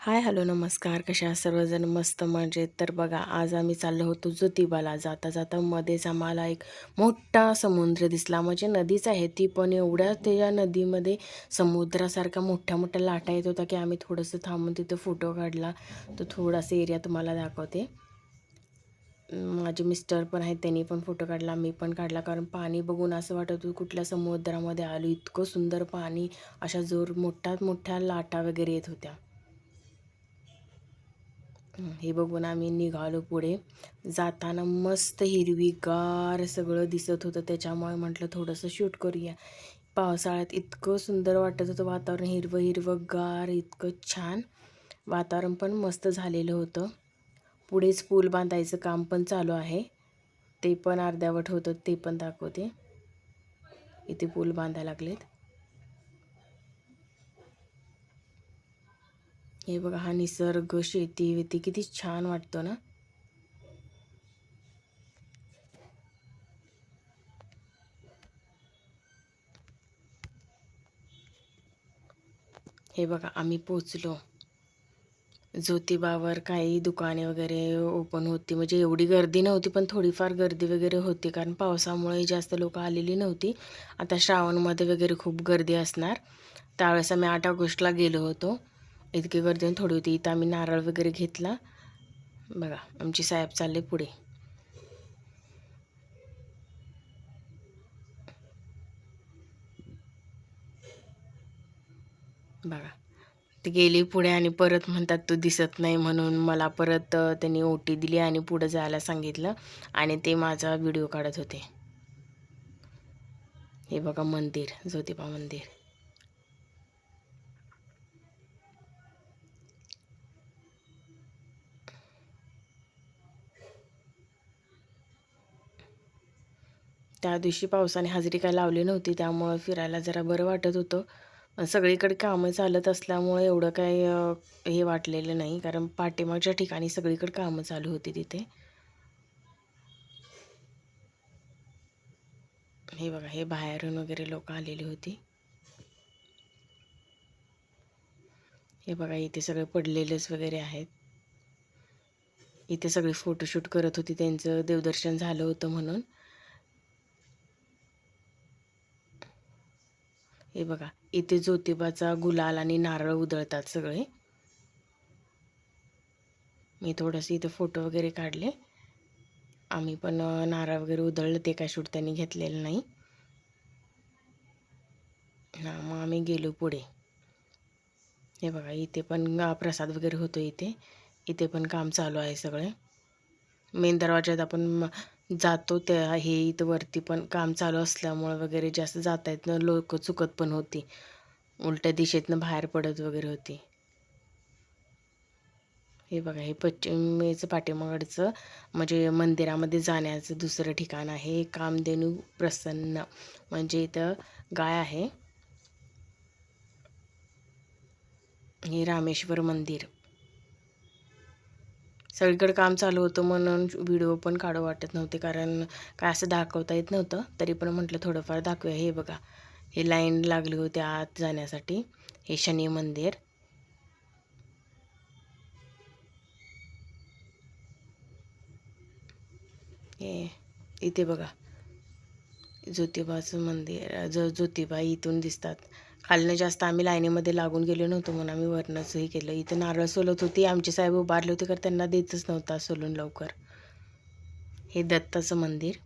Hi hello नमस्कार. कशा आहात सर्वजण? मस्त मजेत. तर बघा, आज आम्ही चाललो होतो ज्योतिबाला. जाता जाता मध्येच आम्हाला एक मोठा समुद्र दिसला. म्हणजे नदीच आहे ती, पण एवढ्या त्या नदीमध्ये समुद्रासारखा मोठ्या मोठ्या लाटा येत होता की आम्ही थोडंसं थांबून तिथं फोटो काढला. तो थोडासा एरिया तुम्हाला दाखवते. माझे मिस्टर पण आहेत, त्यांनी पण फोटो काढला, मी पण काढला. कारण पाणी बघून असं वाटत होतं कुठल्या समुद्रामध्ये आलो. इतकं सुंदर पाणी, अशा जोर मोठ्या मोठ्या लाटा वगैरे येत होत्या. हे बघून आम्ही निघालो पुढे. जाताना मस्त हिरवीगार सगळं दिसत होतं, त्याच्यामुळे म्हटलं थोडंसं शूट करूया. पावसाळ्यात इतकं सुंदर वाटत होतं वातावरण, हिरवं हिरवं गार, इतकं छान वातावरण पण मस्त झालेलं होतं. पुढेच पूल बांधायचं काम पण चालू आहे, ते पण अर्ध्यावट होतं, ते पण दाखवते. इथे पूल बांधायला लागलेत. हे बघा, हा निसर्ग, शेती वेती किती छान वाटतो ना. हे बघा, आम्ही पोचलो. ज्योतिबावर काही दुकाने वगैरे ओपन होती, म्हणजे एवढी गर्दी नव्हती, पण थोडीफार गर्दी वगैरे होती, कारण पावसामुळे जास्त लोक आलेली नव्हती. आता श्रावणमध्ये वगैरे खूप गर्दी असणार. त्यावेळेस आम्ही 8 ऑगस्टला गेलो होतो. इतकी गर्दी थोडी होती. इथं आम्ही नारळ वगैरे घेतला. बघा, आमची साहेब चालले पुढे. बघा, ती गेली पुढे आणि परत म्हणतात तू दिसत नाही, म्हणून मला परत त्यांनी ओटी दिली आणि पुढे जायला सांगितलं, आणि ते माझा व्हिडिओ काढत होते. हे बघा मंदिर, ज्योतिबा मंदिर. त्या दिवशी पावसाने हजेरी काय लावली नव्हती, त्यामुळं फिरायला जरा बरं वाटत होतं. पण सगळीकडे कामं चालत असल्यामुळे एवढं काही हे वाटलेलं नाही, कारण पाठीमागच्या ठिकाणी सगळीकडे कामं चालू होती तिथे. हे बघा, हे बाहेरून वगैरे लोक आलेली होती. हे बघा, इथे सगळे पडलेलेच वगैरे आहेत. इथे सगळे फोटोशूट करत होती, त्यांचं देवदर्शन झालं होतं म्हणून. हे बघा, इथे ज्योतिबाचा गुलाल आणि नारळ उधळतात सगळे. मी थोडंसं इथे फोटो वगैरे काढले. आम्ही पण नारळ वगैरे उधळलं, ते काय शूट त्यांनी घेतलेलं नाही. हां, मग आम्ही गेलो पुढे. हे बघा, इथे पण प्रसाद वगैरे होतो. इथे इथे पण काम चालू आहे सगळे. मेन दरवाज्यात आपण जातो त्या हे इथं वरती पण काम चालू असल्यामुळं वगैरे जास्त जाता येत नाही, लोक चुकत पण होती, उलट्या दिशेतनं बाहेर पडत वगैरे होती. हे बघा, हे पश्चिमेचं पाठीमागचं म्हणजे मंदिरामध्ये जाण्याचं दुसरं ठिकाण आहे. कामधेनू प्रसन्न, म्हणजे इथं गाय आहे. हे रामेश्वर मंदिर. सगळीकडे काम चालू होतं म्हणून व्हिडिओ पण काढू वाटत नव्हते, कारण काय असं दाखवता येत नव्हतं. तरी पण म्हटलं थोडंफार दाखवूया. हे बघा, हे लाईन लागली होती आत जाण्यासाठी. हे शनी मंदिर. हे इथे बघा, ज्योतिबाचं मंदिर. ज्योतिबा इथून दिसतात. खालनं जास्त आम्ही लाईनीमध्ये लागून गेलो नव्हतो, म्हणून आम्ही वरनंच हे केलं. इथं नारळ सोलत होती आमची साहेब, उभारले होते, कारण त्यांना देतच नव्हता सोलून लवकर. हे दत्ताचं मंदिर.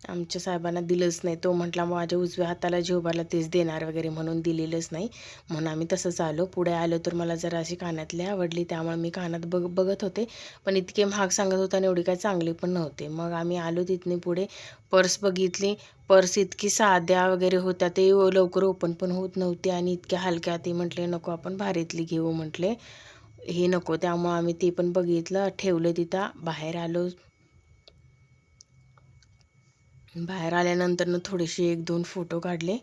आमच्या साहेबांना दिलंच नाही. तो म्हटला माझ्या उजव्या हाताला जे उभारला तेच देणार वगैरे, म्हणून दिलेलंच नाही. म्हणून आम्ही तसंच आलो. पुढे आलो तर मला जरा अशी कानातली आवडली, त्यामुळे मी कानात बघत होते. पण इतके महाग सांगत होता आणि एवढी काही चांगली पण नव्हते. मग आम्ही आलो तिथने पुढे. पर्स बघितली. पर्स इतकी साध्या वगैरे होत्या, ते लवकर ओपन पण होत नव्हती आणि इतक्या हलक्या. ते म्हटले नको, आपण भारीतली घेऊ म्हटले, हे नको. त्यामुळे आम्ही ते पण बघितलं, ठेवलं तिथं. बाहेर आलो. बाहेर आल्यानंतर थोडेसे 1-2 फोटो काढले.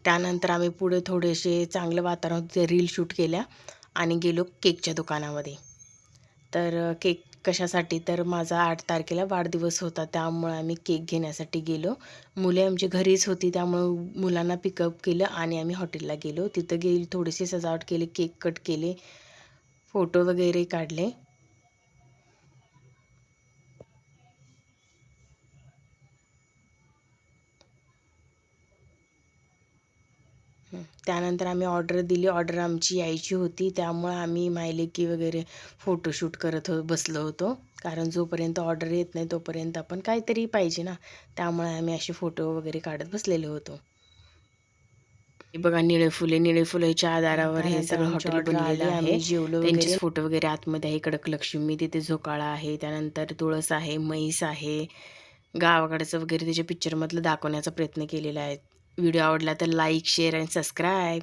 त्यानंतर आम्ही पुढे थोडेसे चांगलं वातावरण रील शूट केल्या आणि गेलो केकच्या दुकानामध्ये. तर कशासाठी तर माझा 8 तारखेला वाढदिवस होता, त्यामुळे आम्ही केक घेण्यासाठी गेलो. मुले आमची घरीच होती, त्यामुळं मुलांना पिकअप केलं आणि आम्ही हॉटेलला गेलो. तिथं थोडीशी सजावट केली, केक कट केले, फोटो वगैरे काढले. त्यानंतर आम्ही ऑर्डर दिली. ऑर्डर आमची यायची होती, त्यामुळं आम्ही मायलेकी वगैरे फोटोशूट करत बसलो होतो. कारण जोपर्यंत ऑर्डर येत नाही तोपर्यंत आपण काहीतरी पाहिजे ना, त्यामुळे आम्ही असे फोटो वगैरे काढत बसलेलो होतो. हे बघा निळे फुलेच्या आधारावर हे त्यानंतर सगळं आमची हॉटेल ऑर्डर बनलेलं आली, आहे. आम्ही जेवलो त्यांचेच वगैरे. फोटो वगैरे आतमध्ये आहे. कडक लक्ष्मी तिथे झोकाळा आहे, त्यानंतर तुळस आहे, म्हैस आहे. गावाकडचं वगैरे त्याच्या पिक्चरमधलं दाखवण्याचा प्रयत्न केलेला आहे. व्हिडिओ आवडला तर लाईक, शेअर आणि सबस्क्राईब.